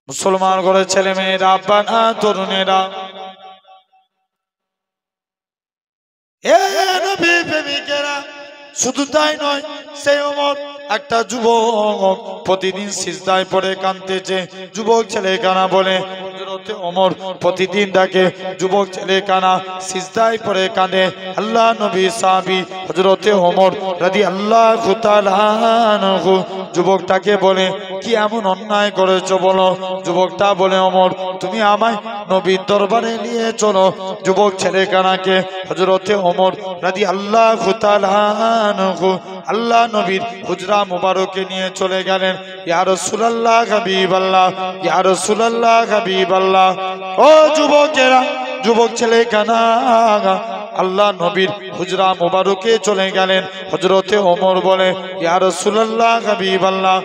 মুসলমান ঘরের ছেলে মেয়েরা, আব্বা না তরুণেরা, এ নবী প্রেমিকেরা, শুধু তাই নয়, সেই ওমর একটা যুবক প্রতিদিন সিজদায় পড়ে কাঁদতেছে। যুবক ছেলে কানা বলে হযরত ওমর প্রতিদিন ডাকে, যুবক ছেলে কানা সিজদায় পড়ে কাঁদে। আল্লাহ নবী সাহাবী হযরত ওমর রাদিয়াল্লাহু তাআলা আনহু যুবকটাকে বলে, কি এমন অন্যায় করেছো বলো? যুবকটা বলে, ওমর তুমি আমায় নবীর দরবারে নিয়ে চলো। যুবক ছেলে কানাকে হযরত ওমর রাদিয়াল্লাহু তাআলা আনহু আল্লাহ নবীর হুজরা মুবারকে নিয়ে চলে গেলেন। ইয়া রাসূলুল্লাহ হাবিবাল্লাহ, ইয়া রাসূলুল্লাহ হাবিবাল্লাহ। ও যুবকেরা, যুবক ছেলে কানা আল্লাহ নবীর হুজরা মুবারকে চলে গেলেন। হযরত ওমর বলে, ইয়া রাসূলুল্লাহ হাবিবাল্লাহ,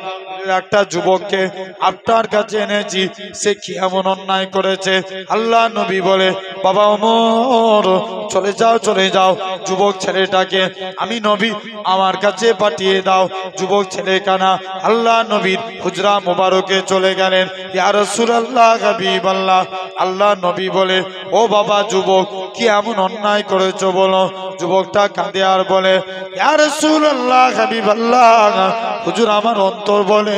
একটা যুবককে আপনার কাছে এনেছি, সে কি এমন অন্যায় করেছে? আল্লাহ নবী বলে, বাবা ওমর চলে যাও, চলে যাও, যুবক ছেলেটাকে আমি নবী আমার কাছে পাঠিয়ে দাও। যুবক ছেলে কানা আল্লাহ নবীর হুজরা মুবারকে চলে গেলেন। ইয়া রাসূলুল্লাহ হাবিবাল্লাহ, আল্লাহ নবী বলে, ও বাবা যুবক, কি এমন অন্যায় করেছো বলো? যুবকটা কাঁদে আর বলে, ইয়া রাসূলুল্লাহ হাবিবাল্লাহ, হুজুর আমার অন্তর বলে,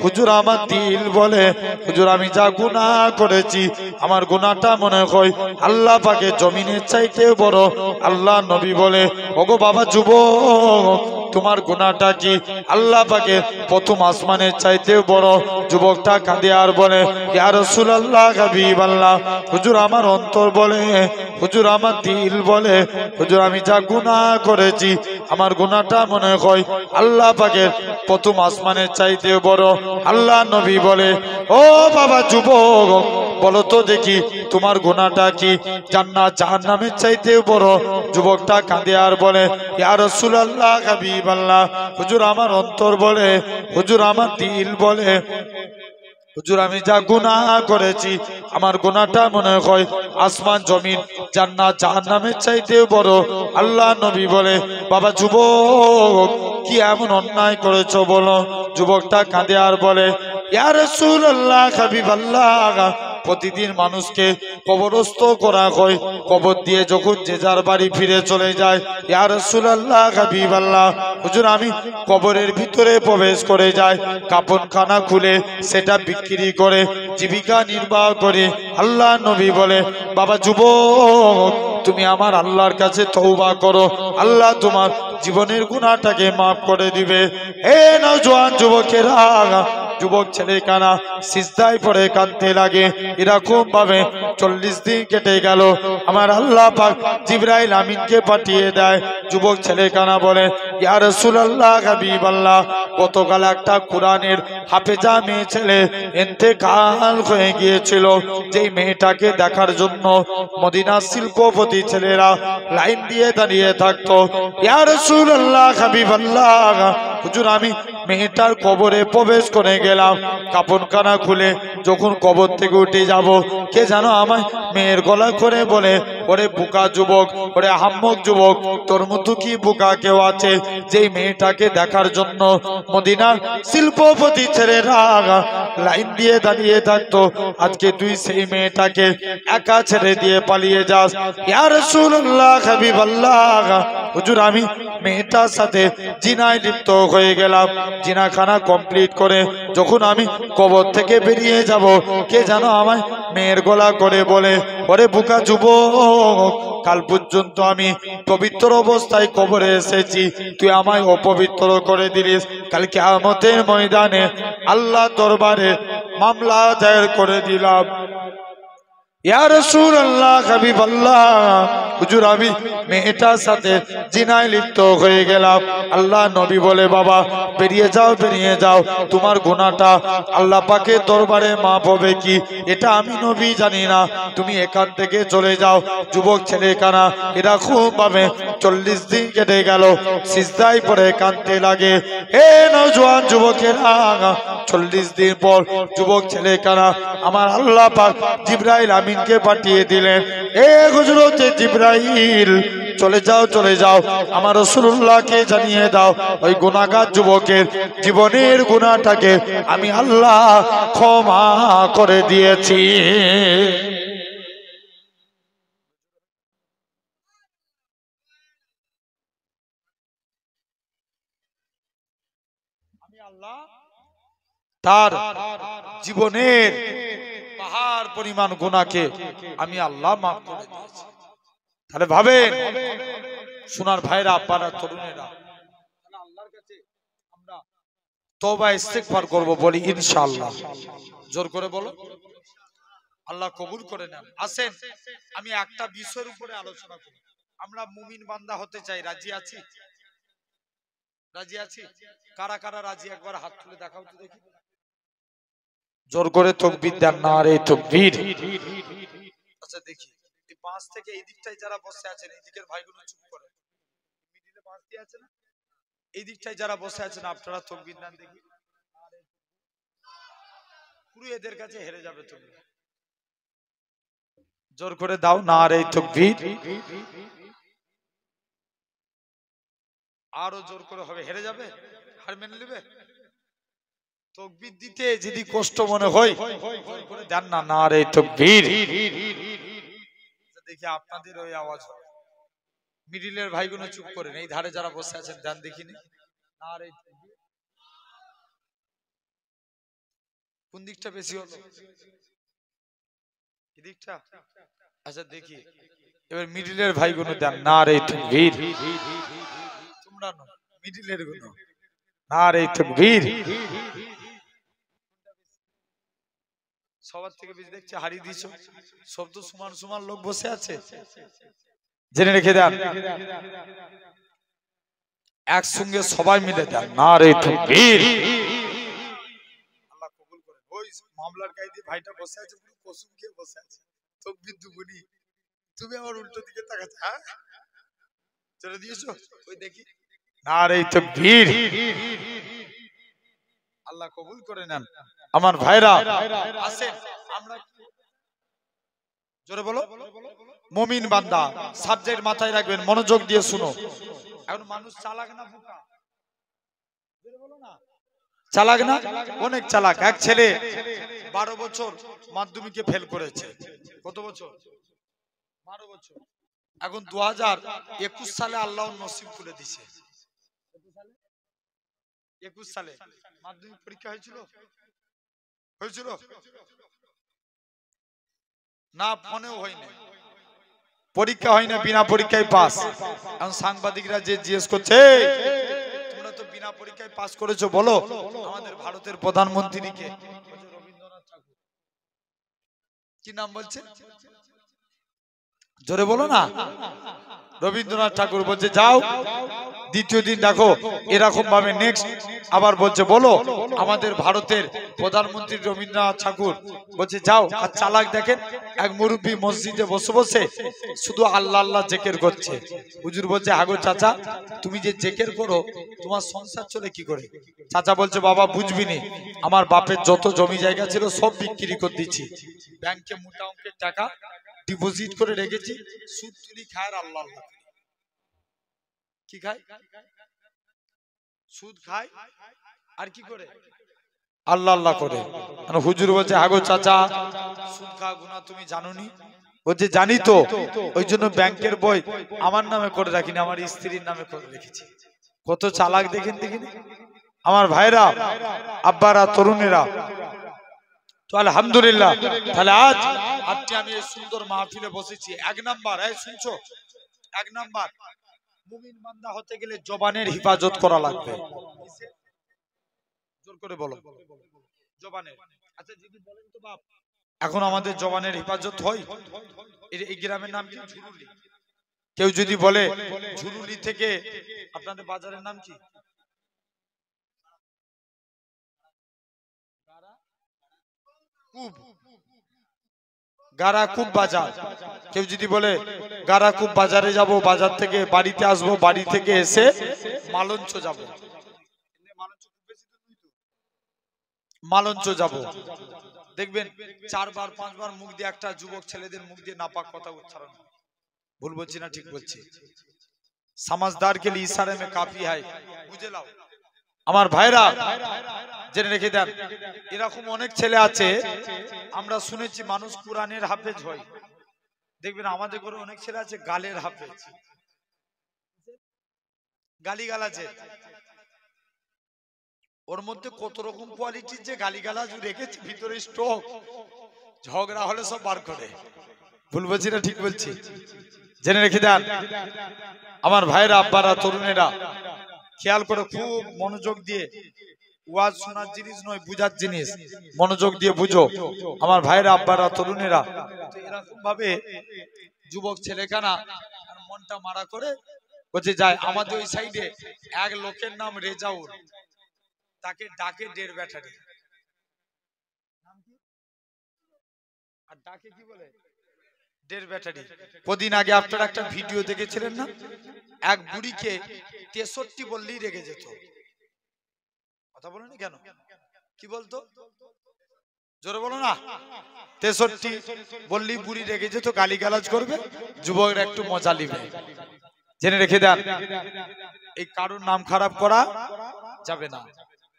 হুজুর আমার দিল বলে, হুজুর আমি যা গুনাহ করেছি, আমার গুনাহটা মনে হয় আল্লাহ পাকের জমিনের চাইতে বড়। আল্লাহ নবী বলে, ওগো বাবা যুবক, তোমার গুনাহটা কি আল্লাহ পাকের প্রথম আসমানের চাইতে বড়? যুবকটা কাঁদে আর বলে, ইয়া রাসূলুল্লাহ হাবিবাল্লাহ, হুজুর আমার অন্তর বলে, হুজুর আমার দিল বলে, হুজুর আমি যা গুনাহ করেছি, আমার গুনাহটা মনে হয় আল্লাহ পাকের প্রথম আসমানের চাইতে বড়। আল্লাহ নবী বলে, ও বাবা যুবক, বলো তো দেখি তোমার গুনাহটা কি জান্নাত জাহান্নামের চাইতে বড়? যুবকটা কাঁদে আর বলে, ইয়া রাসূলুল্লাহ হাবিবাল্লাহ, হুজুর আমার অন্তর বলে, হুজুর আমার দিল বলে, হুজুর আমি যা গুনাহ করেছি, আমার গুনাহটা মনে হয় আসমান জমিন জান্নাত জাহান্নামের চাইতে বড়। আল্লাহ নবী বলে, বাবা যুবক, কি এমন অন্যায় করেছো বলো? যুবকটা কাঁদে আর বলে, ইয়া রাসূলুল্লাহ হাবিবাল্লাহ, প্রতিদিন মানুষকে কবরস্থ করা হয়, কবর দিয়ে যখন যে যার বাড়ি ফিরে চলে যায়, ইয়া রাসূলুল্লাহ হাবিবাল্লাহ, হুজুর আমি কবরের ভিতরে প্রবেশ করে যাই, কাফনখানা খুলে সেটা বিক্রি করে জীবিকা নির্বাহ করে। আল্লাহ নবী বলে, বাবা যুবক, তুমি আমার আল্লাহর কাছে তওবা করো, আল্লাহ তোমার জীবনের গুনাহটাকে মাফ করে দিবে। হে নওজোয়ান যুবকেরা, যুবক ছেলে কানা সিজদায় পড়ে কাঁদতে লাগে। এরকম ভাবে 40 দিন কেটে গেল। আমার আল্লাহ পাক জিবরাইল আমিনকে পাঠিয়ে দেয়। যুবক ছেলে কানা বলে, ইয়া রাসূলুল্লাহ হাবিবাল্লাহ, গতকাল একটা কোরআনের হাফেজা মেয়ে ছেলে ইন্তেকাল হয়ে গিয়েছিল। যেই মেয়েটাকে দেখার জন্য মদিনার শিল্পপতি ছেলেরা লাইন দিয়ে দাঁড়িয়ে থাকতো। ইয়া রাসূলুল্লাহ হাবিবাল্লাহ, হুজুর আমি মেয়েটার কবরে প্রবেশ করে গেলাম, কাফনখানা খুলে যখন কবর থেকে উঠে যাব, কে জানো আমায় মেয়ের গলা করে বলে, ওরে বুকা যুবক, ওরে আহাম্মক যুবক, তোর মতো কি বুকা কেউ আছে যেই মেয়েটাকে দেখার জন্য মদিনার শিল্পপতি ছেলেরা লাইন দিয়ে দাঁড়িয়ে থাকতো, আজকে তুই সেই মেয়েটাকে একা ছেড়ে দিয়ে পালিয়ে যাস? ইয়া রাসূলুল্লাহ হাবিবাল্লাহ, হুজুর আমি মেয়েটার সাথে জিনায় লিপ্ত হয়ে গেলাম। জিনাখানা কমপ্লিট করে যখন আমি কবর থেকে বেরিয়ে যাব, কে জানো আমায় মেয়ের গলা করে বলে, ওরে বুকা যুবক, কাল পর্যন্ত আমি পবিত্র অবস্থায় কবরে এসেছি, তুই আমায় অপবিত্র করে দিলিস, কাল কিয়ামতের ময়দানে আল্লাহ দরবারে মামলা দায়ের করে দিলাম। ইয়া রাসূলুল্লাহ হাবিবাল্লাহ, হুজুর আমি মেয়েটার সাথে জিনায় লিপ্ত হয়ে গেলাম। আল্লাহ নবী বলে, বাবা বেরিয়ে যাও, বেরিয়ে যাও, তোমার গুনাহটা আল্লাহ পাকের দরবারে মাফ হবে কি এটা আমি নবী জানি না, তুমি এখান থেকে চলে যাও। যুবক ছেলে কানা এরকম ভাবে 40 দিন কেটে গেল, সিজদায় পড়ে কাঁদতে লাগে। হে নওজোয়ান যুবকেরা, 40 দিন পর যুবক ছেলে কানা আমার আল্লাহ পাক জিবরাইল আমিনকে পাঠিয়ে দিলেন। এ হযরত জিবরাইল চলে যাও চলে যাও, আমার রাসূলুল্লাহকে জানিয়ে দাও ওই গুনাহগার যুবকের জীবনের গুনাহটাকে আমি আল্লাহ ক্ষমা করে দিয়েছি। আমি আল্লাহ তার জীবনের পাহাড় পরিমাণ গুনাহকে আমি আল্লাহ মাফ করে দিয়েছি। তাহলে ভাবেন সোনার ভাইরা, আব্বারা, তরুণেরা, তাহলে আল্লাহর কাছে আমরা তওবা ইস্তেগফার করব, বলি ইনশাআল্লাহ। জোর করে বলো, আল্লাহ কবুল করে নেন। আসেন আমি একটা বিষয়ের উপরে আলোচনা করি। আমরা মুমিন বান্দা হতে চাই, রাজি আছি? রাজি আছি? কারা কারা রাজি একবার হাত তুলে দেখাও তো দেখি। জোর করে তাকবীর দেন, নারে তাকবীর। আচ্ছা দেখি এই পাঁচ থেকে এই দিকটায় যারা বসে আছেন, এই দিকের ভাইগুলো চুপ করে, মিডিলে পাঁচ দিয়ে আছে না, এই দিকটায় যারা বসে আছেন আপনারা তাকবীর দেন দেখি। পুরো এদের কাছে হেরে যাবে তুমি। জোর করে দাও, নারে তাকবীর। আরো জোর করে হবে, হেরে যাবে, হার মেনে নেবে। তাকবীর দিতে যদি কষ্ট মনে হয় জোর করে দেন না, নারে তাকবীর। দেখি আপনাদের ওই আওয়াজ হবে। মিডিলের ভাইগুলো চুপ করেন, এই ধারে যারা বসে আছেন দেন দেখিনি, নারে তাকবীর। কোন দিকটা বেশি হলো? এই দিকটা? আচ্ছা দেখি এবার মিডিলের ভাইগুলো দেন, নারে তাকবীর। তোমরা না, মিডিলের গুলো, নারে তাকবীর। সবার থেকে বেশি দেখছি হারিয়ে দিয়েছ। সব তো সমান সমান লোক বসে আছে, জেনে রেখে দেন। একসঙ্গে সবাই মিলে দেন, নারে তাকবীর। আল্লাহ কবুল করে। ওই মামলার কায়দি ভাইটা বসে আছে, পুরো কসম খেয়ে বসে আছে, তাকবীর দুবনি। তুমি আমার উল্টো দিকে তাকাচ্ছ, হ্যাঁ চলে দিয়েছো, ওই দেখি, নারে তাকবীর। আল্লাহ কবুল করে নেন। আমার ভাইরা আসেন আমরা জোরে বলো, মুমিন বান্দা সাবজেক্ট মাথায় রাখবেন, মনোযোগ দিয়ে শুনো। এখন মানুষ চালাক না বোকা? জোরে বলো না, চালাক না? অনেক চালাক। এক ছেলে 12 বছর মাধ্যমিকে ফেল করেছে। কত বছর? 12 বছর। এখন 2021 সালে আল্লাহ নসিব খুলে দিছে। 21 সালে মাধ্যমিক পরীক্ষা হয়েছিল? হয়েছিল না? ফোনেও হয়নি, পরীক্ষা হয় না, বিনা পরীক্ষায় পাস। এখন সাংবাদিকরা যে জিজ্ঞেস করছে, তোমরা তো বিনা পরীক্ষায় পাস করেছো, বলো আমাদের ভারতের প্রধানমন্ত্রীকে। রবীন্দ্রনাথ ঠাকুর। কি নাম বলছে? জোরে বলো না। রবীন্দ্রনাথ ঠাকুর বলছে যাও, দ্বিতীয় দিন দেখো এরকম ভাবে নেক্সট আবার বলছে বলো আমাদের ভারতের প্রধানমন্ত্রী রবীন্দ্রনাথ ঠাকুর। বলছে যাও। আর চালাক দেখেন, এক মুরব্বী মসজিদে বসে বসে শুধু আল্লাহ আল্লাহ জেকের করছে। হুজুর বলছে আগো চাচা, তুমি যে জেকের করো তোমার সংসার চলে কি করে? চাচা বলছে বাবা বুঝবি নি, আমার বাপের যত জমি জায়গা ছিল সব বিক্রি করে দিচ্ছি, ব্যাংকে মোটা অঙ্কের টাকা ডিপোজিট করে রেখেছি, সুদ তুলি খায় আর আল্লাহ আল্লাহ। কি খায়? সুদ খায় আর কি করে? আল্লাহ আল্লাহ করে। হুজুর বলছে আগো চাচা, সুদ খাওয়া গুনাহ তুমি জানোনি? বলছে জানি তো, ওই জন্য ব্যাংকের বই আমার নামে করে রাখিনি, আমার স্ত্রীর নামে করে রেখেছি। কত চালাক দেখেন দেখিনি আমার ভাইরা, আব্বারা, তরুণেরা। তো আলহামদুলিল্লাহ, তাহলে আজ আজকে আমি এই সুন্দর মাহফিলে বসেছি। এক নাম্বার, এই শুনছো, এক নাম্বার মুমিন বান্দা হতে গেলে জবানের হিফাজত করা লাগবে। জোর করে বলো, জবানের। আচ্ছা যদি বলেন তো বাপ, এখন আমাদের জবানের হিফাজত হয়? এই গ্রামের নাম কি? ঝুরুলি। কেউ যদি বলে ঝুরুলি থেকে, আপনাদের বাজারের নাম কি? গারাকুব বাজার। কেউ যদি বলে গারাকুব বাজারে যাব, বাজার থেকে বাড়িতে আসবো, বাড়ি থেকে এসে মালঞ্চ যাব, মালঞ্চ যাব। দেখবেন 4 বার 5 বার মুখ দিয়ে একটা যুবক ছেলেদের মুখ দিয়ে নাপাক কথা উচ্চারণ। ভুল বলছি না ঠিক বলছি? समझदार के लिए इशारे में काफी है, বুঝে নাও আমার ভাইরা, জেনে রেখে দেন। এরকম অনেক ছেলে আছে, আমরা শুনেছি মানুষ কোরআনের হাফেজ হয়, দেখবেন আমাদের ঘরে অনেক ছেলে আছে গালের হাফেজ, গালিগালাজে। ওর মধ্যে কত রকম কোয়ালিটির যে গালিগালাজ রেখেছে ভিতরে স্টক, ঝগড়া হলে সব বার করে। ভুল বলছি না ঠিক বলছি? জেনে রেখে দেন আমার ভাইরা, আব্বারা, তরুণেরা, খেয়াল করে খুব মনোযোগ দিয়ে, ওয়াজ শোনার জিনিস নয়, বুঝার জিনিস, মনোযোগ দিয়ে বুঝো আমার ভাইরা, আব্বারা, তরুণেরা। তো এরকম ভাবে যুবক ছেলেখানা মনটা মারা করে বলছে যায়। আমাদের ওই সাইডে এক লোকের নাম রেজাউল, তাকে ডাকে 1.5 ব্যাটারি, আর ডাকে কি বলে 1.5 ব্যাটারি। কদিন আগে আপনারা একটা ভিডিও দেখেছিলেন না, এক বুড়িকে 63 বললেই রেগে যেত। কথা বলেনি কেন? কি বলতো? জোরে বলো না। 63 বললেই বুড়ি রেগে যেত, গালিগালাজ করবে, যুবকরা একটু মজা নিবে। জেনে রেখে দেন এই কারোর নাম খারাপ করা যাবে না,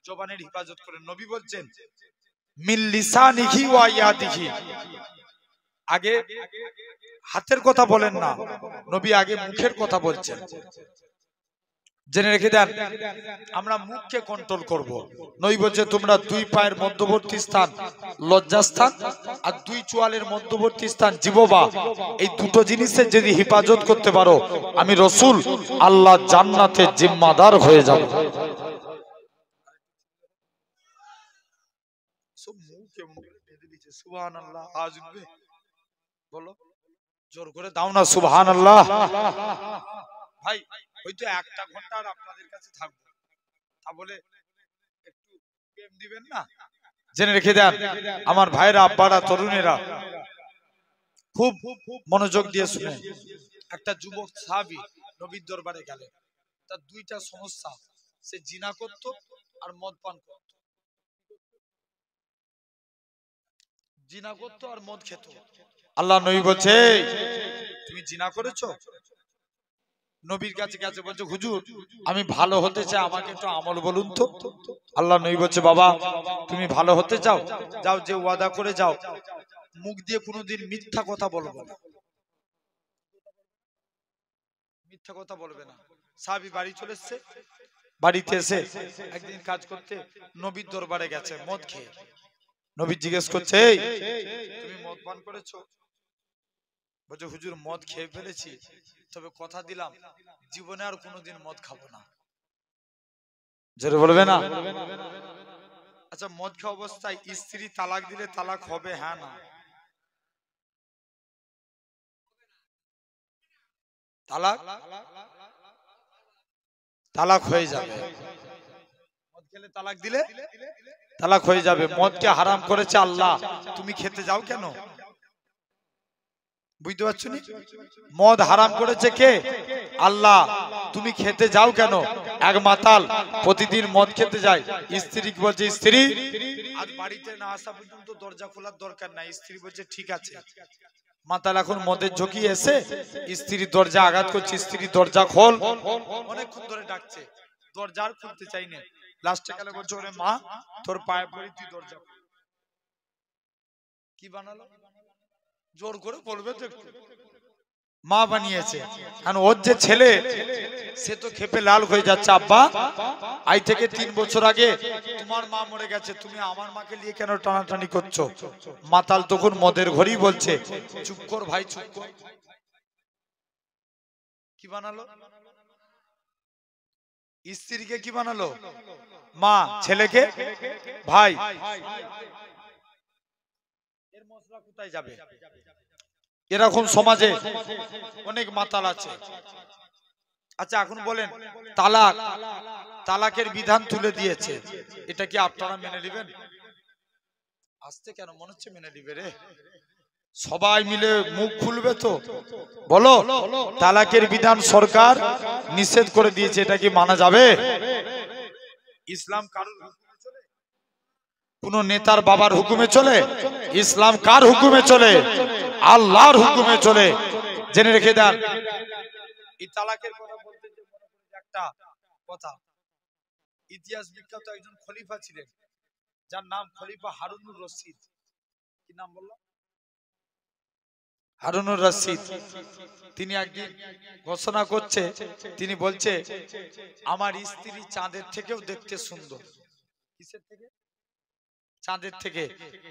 জবানের হিফাজত করে। নবী বলছেন মিন লিসানিহি ওয়া ইয়াদিহি, আগে হাতের কথা বলেন না, নবী আগে মুখের কথা বলছেন। জেনে রেখে দেন আমরা মুখকে কন্ট্রোল করব। নবী বলছে তোমরা 2 পায়ের মধ্যবর্তী স্থান লজ্জাস্থান আর 2 চোয়ালের মধ্যবর্তী স্থান জিহ্বা, এই দুটো জিনিসের যদি হিফাজত করতে পারো, আমি রাসূল আল্লাহ জান্নাতে জিম্মাদার হয়ে যাব। সব মুখে মুখে বেঁধে দিয়েছে। সুবহানাল্লাহ, আজ উঠবে বলো, জোর করে দাও না সুবহানাল্লাহ। ভাই হয়তো 1টা ঘন্টা আর আপনাদের কাছে থাকবো, তা বলে একটু প্রেম দিবেন না? জেনে রেখে দেন আমার ভাইরা, আব্বারা, তরুণেরা, খুব মনোযোগ দিয়ে শুনেন। একটা যুবক সাহাবী নবীর দরবারে গেলেন, তার 2টা সমস্যা, সে জিনা করত আর মদ পান করত। জিনা করত আর মদ খেত। আল্লাহ নবী বলছে তুমি জিনা করেছো? নবীর কাছে গেছে, বলছে হুজুর আমি ভালো হতে চাই, আমাকে একটু আমল বলুন তো। আল্লাহ নবী বলছে বাবা তুমি ভালো হতে চাও, যাও যে ওয়াদা করে যাও, মুখ দিয়ে কোনোদিন মিথ্যা কথা বলবে না, মিথ্যা কথা বলবে না। সাহাবী বাড়ি চলে এসেছে, বাড়িতে এসে একদিন কাজ করতে নবীর দরবারে গেছে মদ খেয়ে। নবী জিজ্ঞেস করছে এই তুমি মদ পান করেছো? বলছে হুজুর মদ খেয়ে ফেলেছি, তবে কথা দিলাম জীবনে আর কোনোদিন মদ খাবো না। জোরে বলবে না? আচ্ছা মদ খাওয়া অবস্থায় স্ত্রী তালাক দিলে তালাক হবে? হ্যাঁ না? তালাক তালাক হয়ে যাবে। মদ খেলে তালাক দিলে তালাক হয়ে যাবে। মদকে হারাম করেছে আল্লাহ, তুমি খেতে যাও কেন? বুঝতে পারছো নি? মদ হারাম করেছে কে? আল্লাহ, তুমি খেতে যাও কেন? এক মাতাল প্রতিদিন মদ খেতে যায়, স্ত্রী বলছে স্ত্রী আজ বাড়িতে না আসা পর্যন্ত দরজা খোলার দরকার নাই। স্ত্রী বলছে ঠিক আছে। মাতাল এখন মদের ঝুঁকি এসে স্ত্রীর দরজা আঘাত করছে, স্ত্রী দরজা খোল, অনেকক্ষণ ধরে ডাকছে, দরজা আর খুলতে চাইনি। লাস্টে গেলে বলছে ওরে মা তোর পায়ে পড়ি তুই দরজা খোল। কি বানালো? জোর করে বলবে তো একটু, মা বানিয়েছে। কারণ ওর যে ছেলে সে তো খেপে লাল হয়ে যাচ্ছে, আব্বা আজ থেকে 3 বছর আগে তোমার মা মরে গেছে, তুমি আমার মাকে নিয়ে কেন টানাটানি করছো? মাতাল তখন মদের ঘরেই বলছে চুপ কর ভাই চুপ কর। কি বানালো? স্ত্রীকে কি বানালো? মা, ছেলেকে ভাই। এর মশলা কোথায় যাবে? এরকম সমাজে অনেক মাতাল আছে। আচ্ছা এখন বলেন তালাক, তালাকের বিধান তুলে দিয়েছে, এটা কি আপনারা মেনে নেবেন? আসতে কেন মনে হচ্ছে মেনে নিবে রে? সবাই মিলে মুখ খুলবে তো? বলো তালাকের বিধান সরকার নিষেধ করে দিয়েছে, এটা কি মানা যাবে? ইসলাম কারোর হুকুমে চলে? কোন নেতার বাবার হুকুমে চলে? ইসলাম কার হুকুমে চলে? আল্লাহর হুকুমে চলে। জেনে রেখে দেন। এই তালাকের কথা বলতে যে মনে করি একটা কথা, ইতিহাস বিখ্যাত একজন খলিফা ছিলেন, যার নাম খলিফা হারুনুর রশিদ। কি নাম বললো? হারুনুর রশিদ। তিনি একদিন ঘোষণা করছে, তিনি বলছে আমার স্ত্রী চাঁদের থেকেও দেখতে সুন্দর। কিসের থেকে? চাঁদের থেকে।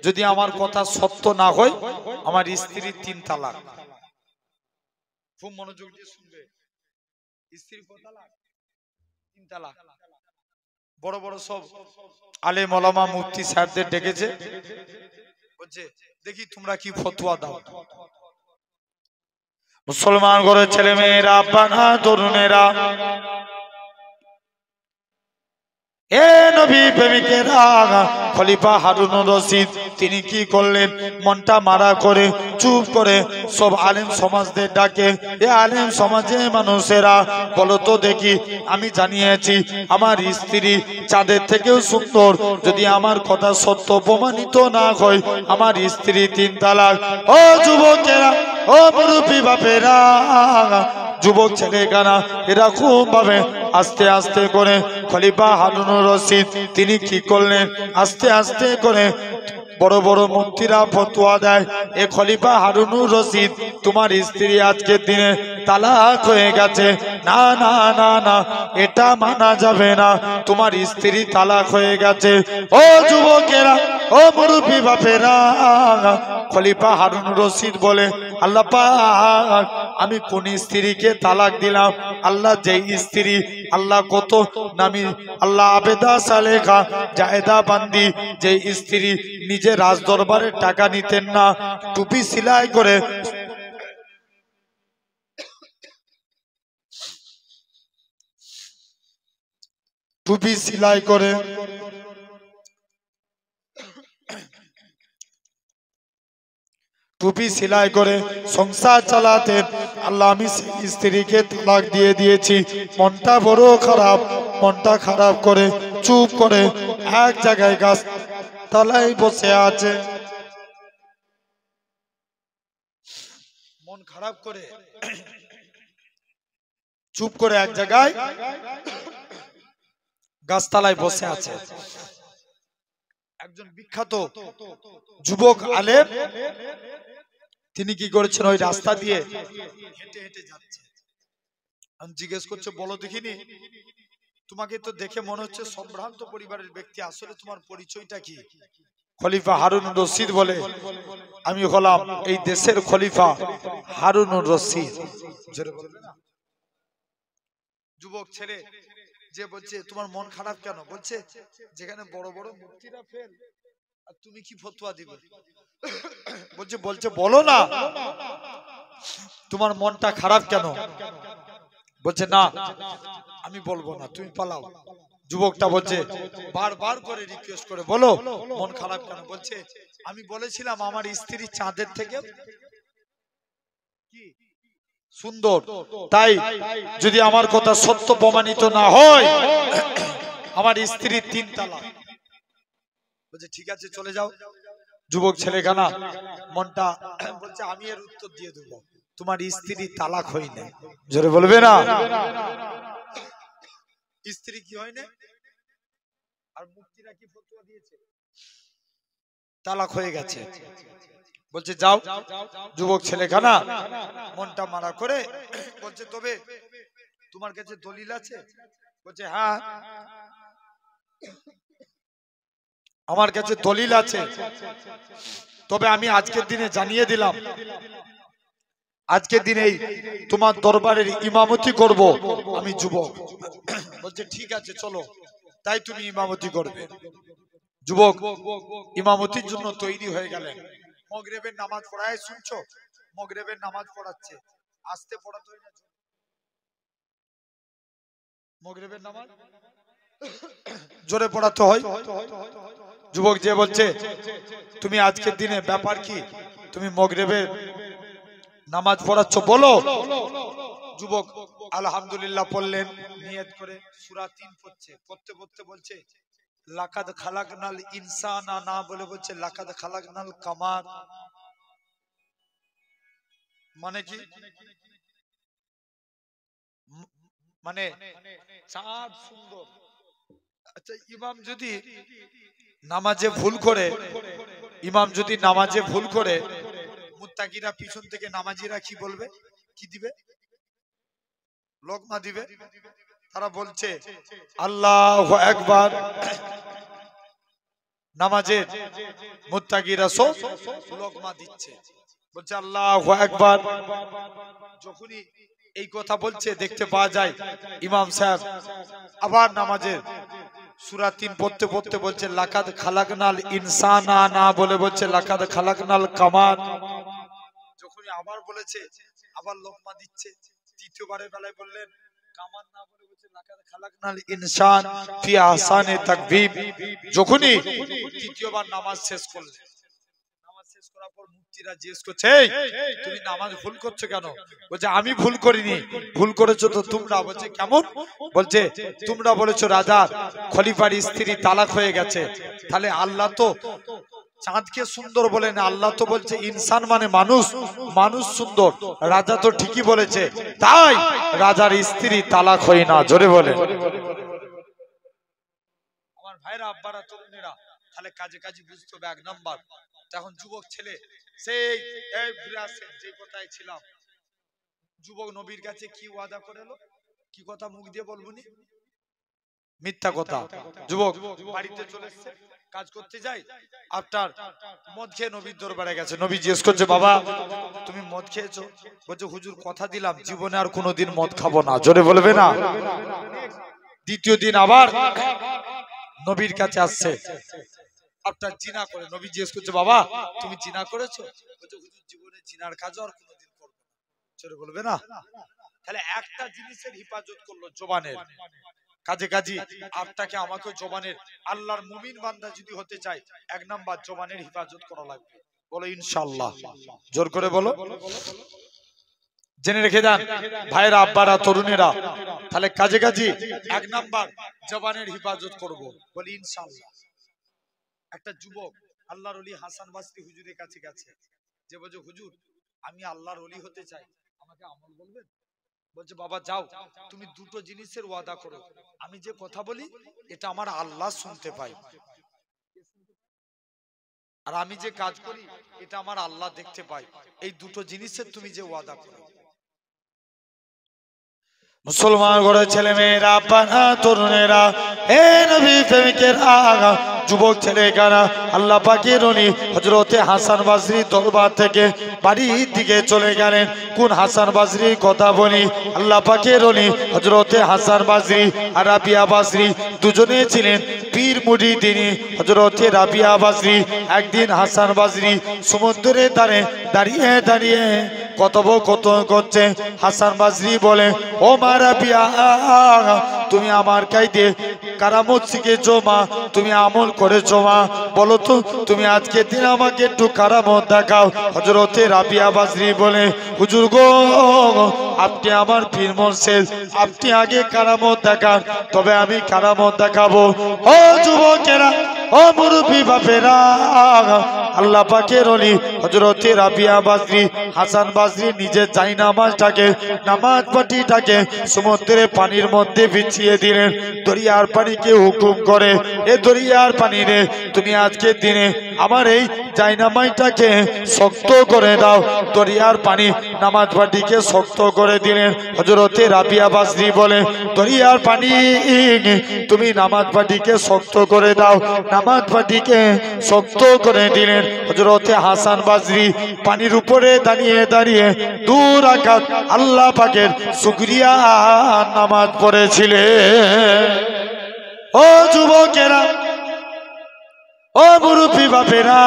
যদি আমার কথা সত্য না হয়, আমার স্ত্রীর 3 তালাক। খুব মনোযোগ দিয়ে শুনবে। স্ত্রীর কত তালাক? 3 তালাক। বড় বড় সব আলেম ওলামা মুফতি সাহেবদের ডেকেছে, বলছে দেখি তোমরা কি ফতোয়া দাও। মুসলমান ঘরের ছেলে মেয়েরা, আব্বারা, তরুণেরা, এ নবী প্রেমিকেরা, খলিফা হারুনুর রশিদ তিনি কি করলেন? মনটা মারা করে চুপ করে সব আলেম সমাজদের ডাকে, এ আলেম সমাজের মানুষেরা বলো তো দেখি, আমি জানিয়েছি আমার স্ত্রী চাঁদের থেকেও সুন্দর, যদি আমার কথা সত্য প্রমাণিত না হয়, আমার স্ত্রী 3 তালাক। ও যুবকেরা, ও মুরব্বী বাপেরা, যুবক ছেলেখানা, এরকম ভাবে আস্তে আস্তে করে খলিফা হারুনুর রশিদ তিনি কি করলেন? আস্তে আস্তে করে বড় বড় মুফতিরা ফতোয়া দেয়, এ খলিফা হারুনুর রশিদ তোমার স্ত্রী আজকের দিনে তালাক হয়ে গেছে। না না না না, এটা মানা যাবে না, তোমার স্ত্রী তালাক হয়ে গেছে। ও যুবকেরা, ও মুরব্বী বাপেরা, খলিফা হারুনুর রশিদ বলে আল্লাহ পাক আমি কোন স্ত্রীকে তালাক দিলাম? আল্লাহ যেই স্ত্রী, আল্লাহ কত নামি, আল্লাহ আবেদা সালেখা জায়েদা বান্দি, যে স্ত্রী নিজে রাজ দরবারের টাকা নিতেন না, টুপি সেলাই করে, টুপি সেলাই করে টুপি সেলাই করে সংসার চালাতেন, আল্লাহ আমি স্ত্রীকে তালাক দিয়ে দিয়েছি। মনটা বড় খারাপ, মনটা খারাপ করে চুপ করে এক জায়গায় গাছ তলায় বসে আছে। মন খারাপ করে চুপ করে এক জায়গায় গাছতলায় বসে আছে। একজন বিখ্যাত যুবক আলেম তিনি কি করেছেন? ওই রাস্তা দিয়ে হেঁটে হেঁটে যাচ্ছে। আমি জিজ্ঞেস করছে, বলো দেখিনি, তোমাকে তো দেখে মনে হচ্ছে সম্ভ্রান্ত পরিবারের ব্যক্তি, আসলে তোমার পরিচয়টা কি? খলিফা হারুনুর রশিদ বলে, আমি হলাম এই দেশের খলিফা হারুনুর রশিদ। যুবক ছেলে যে বলছে তোমার মন খারাপ কেন? বলছে যেখানে বড় বড় মুফতিরা ফেল, আর তুমি কি ফতোয়া দিবে? বলছে বলো না, তোমার মনটা খারাপ কেন? বলছে না আমি বলবো না, তুমি পালাও। যুবকটা বলছে বারবার করে রিকোয়েস্ট করে, বলো মন খারাপ কেন? বলছে আমি বলেছিলাম আমার স্ত্রী চাঁদের থেকে কি সুন্দর, তাই যদি আমার কথা সত্য প্রমাণিত না হয়, আমার স্ত্রীর 3 তালাক। বলছে ঠিক আছে চলে যাও। যুবক ছেলেখানা মনটা বলছে আমি এর উত্তর দিয়ে দেবো, তোমার স্ত্রী তালাক হয় না। জোরে বলবে না, স্ত্রী কি হয় না? আর মুফতিরা কি ফতোয়া দিয়েছে? তালাক হয়ে গেছে। বলছে যাও। যুবক ছেলেখানা মনটা মারা করে বলছে তবে তোমার কাছে দলিল আছে? বলছে হ্যাঁ আমার কাছে দলিল আছে, তবে আমি আজকের দিনে জানিয়ে দিলাম, আজকের দিনেই তোমার দরবারের ইমামতি করব আমি যুবক। বলছে ঠিক আছে চলো, তাই তুমি ইমামতি করবে। যুবক ইমামতির জন্য তৈরি হয়ে গেলেন। মাগরিবের নামাজ পড়ায়, শুনছো? মাগরিবের নামাজ পড়াচ্ছে, আস্তে পড়াতে হয় না? মাগরিবের নামাজ জোরে পড়াতে হয়। যুবক যে বলছে তুমি আজকের দিনে ব্যাপার কি, তুমি মাগরিবের নামাজ পড়াচ্ছ, বলো। যুবক আলহামদুলিল্লাহ পড়লেন নিয়ত করে, সূরা 3 পড়ছে, পড়তে পড়তে বলছে লাকাদ খালাকনাল ইনসানা, না বলে বলছে লাকাদ খালাকনাল কামার। মানে কি? মানে চাঁদ সুন্দর। আচ্ছা, ইমাম যদি নামাজে ভুল করে, মুত্তাকিরা পিছন থেকে নামাজিরা কি বলবে, কি দিবে? লোকমা দিবে। তারা বলছে আল্লাহু আকবার, নামাজের মুত্তাকিরা সব লোকমা দিচ্ছে, বলছে আল্লাহু আকবার। যখনই এই কথা বলছে দেখতে পাওয়া যায় ইমাম সাহেব আবার নামাজের সূরা ৩ পড়তে পড়তে বলছে লাকাদ খালাকনাল ইনসানা, না বলে বলছে লাকাদ খালাকনাল কামার। যখনই আবার বলেছে আবার লোকমা দিচ্ছে। তৃতীয়বারের বেলায় বললেন কামার, না বলে বলছে লাকাদ খালাকনাল ইনসান ফি আহসানি তাকবীব। যখনই তৃতীয়বার নামাজ শেষ করলেন, নামাজ শেষ করার পর মুফতিরা জিজ্ঞেস করছে তুমি নামাজ ভুল করছো কেন? বলছে আমি ভুল করিনি, ভুল করেছো তো তোমরা। বলছে কেমন? বলছে তোমরা বলেছো রাজা খলিফার স্ত্রী তালাক হয়ে গেছে, তাহলে আল্লাহ তো চাঁদকে সুন্দর বলে না, আল্লাহ তো বলছে ইনসান মানে মানুষ, মানুষ সুন্দর। রাজা তো ঠিকই বলেছে, তাই রাজার স্ত্রী তালাক হয় না। জোরে বলে আমার ভাইরা, আব্বারা, তরুণেরা, তাহলে কাজে কাজে বুঝতে হবে। ১ নাম্বার, তখন যুবক ছেলে সেই ঘুরে আসে, যে কথায় ছিলাম, যুবক নবীর কাছে কি ওয়াদা করেলো, কি কথা মুখ দিয়ে বলবনি, মিথ্যা কথা। যুবক বাড়িতে চলে এসেছে, কাজ করতে যাই, আপনার মদ খেয়ে নবীর দরবারে গেছে। নবী জিজ্ঞেস করছে বাবা তুমি মদ খেয়েছো? বলছে হুজুর কথা দিলাম জীবনে আর কোনোদিন মদ খাবো না। জোরে বলবে না। দ্বিতীয় দিন আবার নবীর কাছে আসছে, আপনার জিনা করে। নবী জিজ্ঞেস করছে বাবা তুমি জিনা করেছো? বলছে হুজুর জীবনে জিনার কাজ আর কোনোদিন করবো না। জোরে বলবে না। তাহলে একটা জিনিসের হিফাজত করলো, জবানের। কাজে কাজী আপনাকে আমাকে জবানের, আল্লাহর মুমিন বান্দা যদি হতে চাই ১ নাম্বার জবানের হিফাজত করা লাগবে। বলো ইনশাআল্লাহ, জোর করে বলো। জেনে রেখে দেন ভাইরা, আব্বারা, তরুণেরা, তাহলে কাজে কাজী ১ নাম্বার জবানের হিফাজত করব। বলি ইনশাআল্লাহ। একটা যুবক আল্লাহর ওলি হাসান বাসরি হুজুরের কাছে গেছে, যে বলছে হুজুর আমি আল্লাহর ওলি হতে চাই, আমাকে আমল বলবেন? বলছে বাবা যাও, তুমি 2টো জিনিসের ওয়াদা করো, আমি যে কথা বলি এটা আমার আল্লাহ শুনতে পাই, আর আমি যে কাজ করি এটা আমার আল্লাহ দেখতে পাই। এই 2টো জিনিসের তুমি যে ওয়াদা করো। মুসলমান ঘরের ছেলে মেয়েরা, আব্বারা, তরুণেরা, হে নবী প্রেমিকেরা, যুবক ছেলেরা, আল্লাহ পাকের ওলি হযরতে হাসান বাসরী দরবার থেকে বাড়ির দিকে চলে গেলেন। কোন হাসান বাসরীর কথা বলি? আল্লাহ পাকের ওলি হযরতে হাসান বাসরী আর রাবিয়া বাসরী দুজনে ছিলেন পীর মুরিদিন। হযরতে রাবিয়া বাসরী একদিন হাসান বাসরী সমুদ্রের ধারে দাঁড়িয়ে দাঁড়িয়ে কথোপকথন করছে। হাসান বাসরী বলে ও মা রাবিয়া, তুমি আমার কাইদে কারামত শিখেছো মা, তুমি আমল করেছো মা, বলো তো তুমি আজকে দিন আমাকে একটু কারামত দেখাও। হযরতে রাবিয়া বাসরী বলে হুজুর গো, আপনি আমার পীর মুর্শিদ, আপনি আগে কারামত দেখান, তবে আমি কারামত দেখাবো। ও যুবকেরা, ও মুরব্বী বাপেরা, আল্লাহ পাকের ওলি হযরতে রাবিয়া বাসরী হাসান বাসরী নিজের জায়নামাজটাকে, নামাজ পাটিটাকে সমুদ্রের পানির মধ্যে বিছিয়ে দিলেন। দরিয়ার পানিকে হুকুম করে, এ দরিয়ার পানি রে, তুমি আজকের দিনে আমার এই জায়নামাজটাকে শক্ত করে দাও। দরিয়ার পানি নামাজ পাটিকে শক্ত করে দিলেন। হযরতে রাবিয়া বাসরী বলে দরিয়ার পানি তুমি নামাজ পাটিকে শক্ত করে দাও। নামাজ পাটিকে শক্ত করে দিলেন। হযরতে হাসান বাসরী পানির উপরে দাঁড়িয়ে দাঁড়িয়ে 2 রাকাত আল্লাহ পাকের শুকরিয়া নামাজ পড়েছিলেন। ও যুবকেরা, ও মুরব্বী বাপেরা,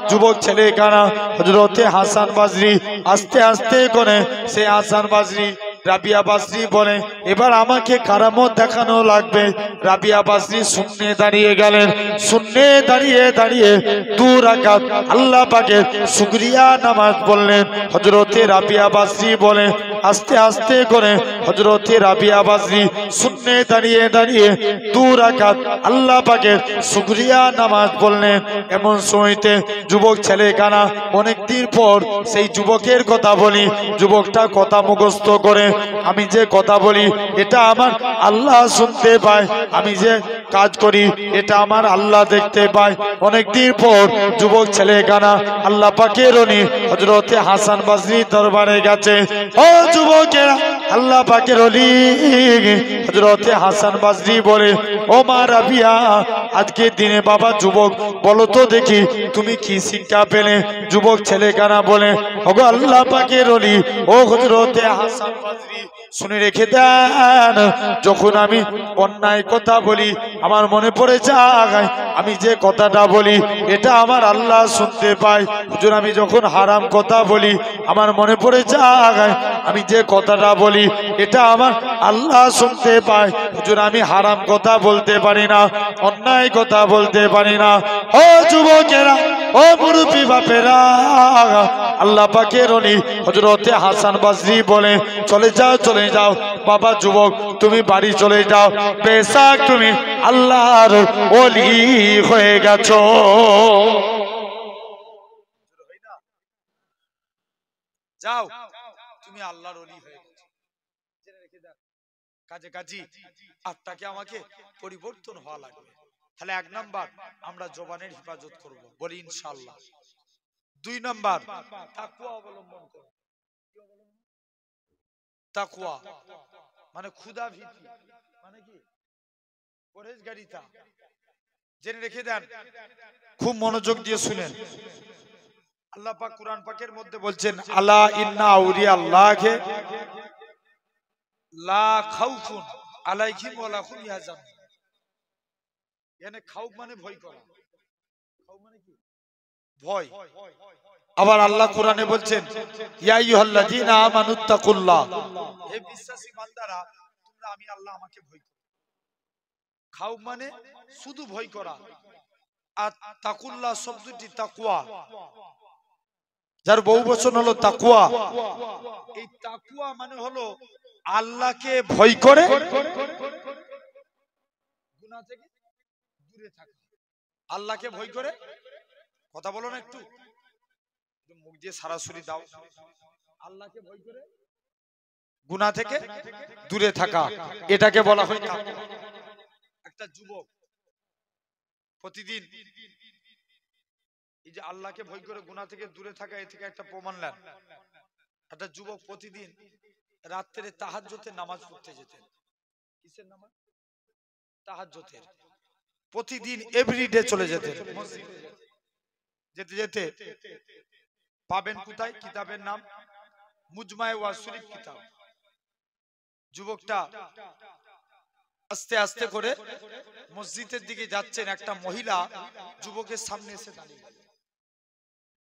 যুবক ছেলে কারা, হযরতে হাসান বাসরী আস্তে আস্তে করে সে হাসান বাসরী রাবিয়া বাসরী বলে এবার আমাকে কারামত দেখানো লাগবে। রাবিয়া বাসরী শূন্যে দাঁড়িয়ে গেলেন। শূন্যে দাঁড়িয়ে দাঁড়িয়ে 2 রাকাত আল্লাহ পাকের শুকরিয়া নামাজ পড়লেন। হযরতে রাবিয়া বাসরী বলে আস্তে আস্তে করে হযরতে রাবিয়া বাজরি শূন্যে দাঁড়িয়ে দাঁড়িয়ে 2 রাকাত আল্লাহ পাকের শুকরিয়া নামাজ পড়লেন। এমন সময়তে যুবক ছেলে কানা অনেকদিন পর সেই যুবকের কথা বলি, যুবকটা কথা মুখস্থ করে, আমি যে কথা বলি এটা আমার আল্লাহ শুনতে পায়, আমি যে কাজ করি এটা আমার আল্লাহ দেখতে পায়। অনেকদিন পর যুবক ছেলে কানা আল্লাহ পাকের ওলি হযরতে হাসান বাজরি দরবারে গেছে। ও যুবকেরা, আল্লাহ পাকের ওলি হযরতে হাসান বাজরি বলে, ও মা রাবিয়া, আজকে দিনে বাবা যুবক বলো তো দেখি তুমি কি শিক্ষা পেলে? যুবক ছেলে কানা বলে, ওগো আল্লাহ পাকের ওলি ও হযরতে হাসান বাজরি, শুনে রেখে দেন, যখন আমি অন্যায় কথা বলি আমার মনে পড়ে যায় আমি যে কথাটা বলি এটা আমার আল্লাহ শুনতে পায়। হুজুর আমি যখন হারাম কথা বলি আমার মনে পড়ে যায় আমি যে কথাটা বলি এটা আমার আল্লাহ শুনতে পায়। হুজুর আমি হারাম কথা বলতে পারি না, অন্যায় কথা বলতে পারি না। ও যুবকেরা, ও মুরব্বী বাপেরা, আল্লাহ পাকের ওলি হযরতে হাসান বাজরি বলে, চলে যাও চলে যাও বাবা যুবক, তুমি বাড়ি চলে যাও, বেশক তুমি আল্লাহর ওলি হয়ে গেছো। যাও তুমি আল্লাহর ওলি হয়ে গেছো। কাজে কাজী আপনাকে আমাকে পরিবর্তন হওয়া লাগবে। তাহলে 1 নাম্বার আমরা জবানের হেফাজত করব, বলি ইনশাআল্লাহ। 2 নাম্বার তাকওয়া অবলম্বন করব। তাকওয়া মানে খুদা ভীতি, মানে কি পরহেজগারিতা। জেনে রেখে দেন, খুব মনোযোগ দিয়ে শুনেন। আল্লাহ পাক কুরআন পাকের মধ্যে বলছেন, আলা ইন্না আউলিয়া আল্লাহকে লা খাউফুন আলাইহিম ওয়া লা হুম ইয়াহজানুন। মানে খাউফ মানে ভয় করা, খাউফ মানে কি ভয়। আবার আল্লাহ কোরআনে বলছেন, ইয়া আইয়ুহাল্লাযীনা আমানুত্তাকুল্লাহ, হে বিশ্বাসী বান্দারা তোমরা আমি আল্লাহ আমাকে ভয় করো। খাউফ মানে শুধু ভয় করা, আর তাকুল্লাহ শব্দটি তাকওয়া, যার বহু বচন হলো তাকওয়া। এই তাকওয়া মানে হলো আল্লাহকে ভয় করে গুনাহ থেকে দূরে থাকা। আল্লাহকে ভয় করে, কথা বলো না একটু, মুখ দিয়ে সরাসরি দাও, আল্লাহকে ভয় করে গুনাহ থেকে দূরে থাকা, এটাকে বলা হয় তাকওয়া। একটা যুবক প্রতিদিন এই যে আল্লাহকে ভয় করে গুনাহ থেকে দূরে থাকা, এ থেকে একটা প্রমাণ নেন। একটা যুবক প্রতিদিন রাত্রে তাহাজ্জুদের নামাজ পড়তে যেতেন। কিসের নামাজ? তাহাজ্জুদের। প্রতিদিন এভরিডে চলে যেতেন মসজিদে। যেতে যেতে পাবেন কোথায়? কিতাবের নাম মুজমায়ে ওয়াজ শরীফ কিতাব। যুবকটা আস্তে আস্তে করে মসজিদের দিকে যাচ্ছেন, একটা মহিলা যুবকের সামনে এসে দাঁড়িয়ে গেল।